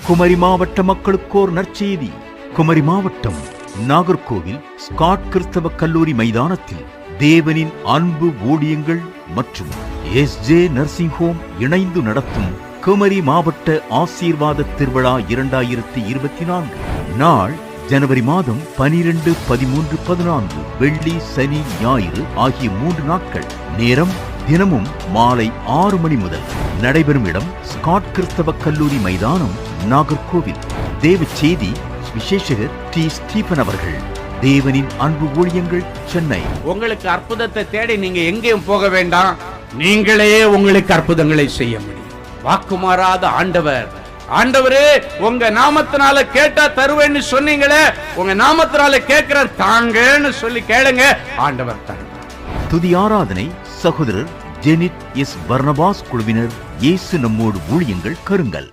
குமரி மாவட்ட மக்களுக்கோர் நற்செய்தி. குமரி மாவட்டம் நாகர்கோவில் ஸ்காட் கிறிஸ்தவ கல்லூரி மைதானத்தில் தேவனின் அன்பு ஊழியங்கள் மற்றும் SJ நர்சிங் ஹோம் இணைந்து நடத்தும் குமரி மாவட்ட ஆசீர்வாத திருவிழா 2024 நாள் ஜனவரி மாதம் 12, 13, 14 வெள்ளி, சனி, ஞாயிறு ஆகிய 3 நாட்கள். நேரம் தினமும் மாலை 6 மணி முதல். நடைபெறும் இடம் ஸ்காட் கிறிஸ்தவ கல்லூரி மைதானம், நாகர்கோவில். தேவ செய்தி விசேஷகர் T. ஸ்டீபன் அவர்கள். தேவனின் அன்பு ஊழியங்கள், சென்னை. உங்களுக்கு அற்புதத்தை தேடி நீங்க எங்கேயும் போக வேண்டாம். நீங்களே உங்களுக்கு அற்புதங்களை செய்ய முடியும். வாக்குமாறாத ஆண்டவர். ஆண்டவரே, உங்க நாமத்தினால கேட்டா தருவேன்னு சொன்னீங்களே, உங்க நாமத்தினால கேட்கிற தாங்கன்னு சொல்லி கேளுங்க, ஆண்டவர் தருவார். துதி ஆராதனை சகோதரர் ஜெனிட் S. பர்னபாஸ் குழுவினர். இயேசு நம்மோடு ஊழியங்கள், கருங்கல்.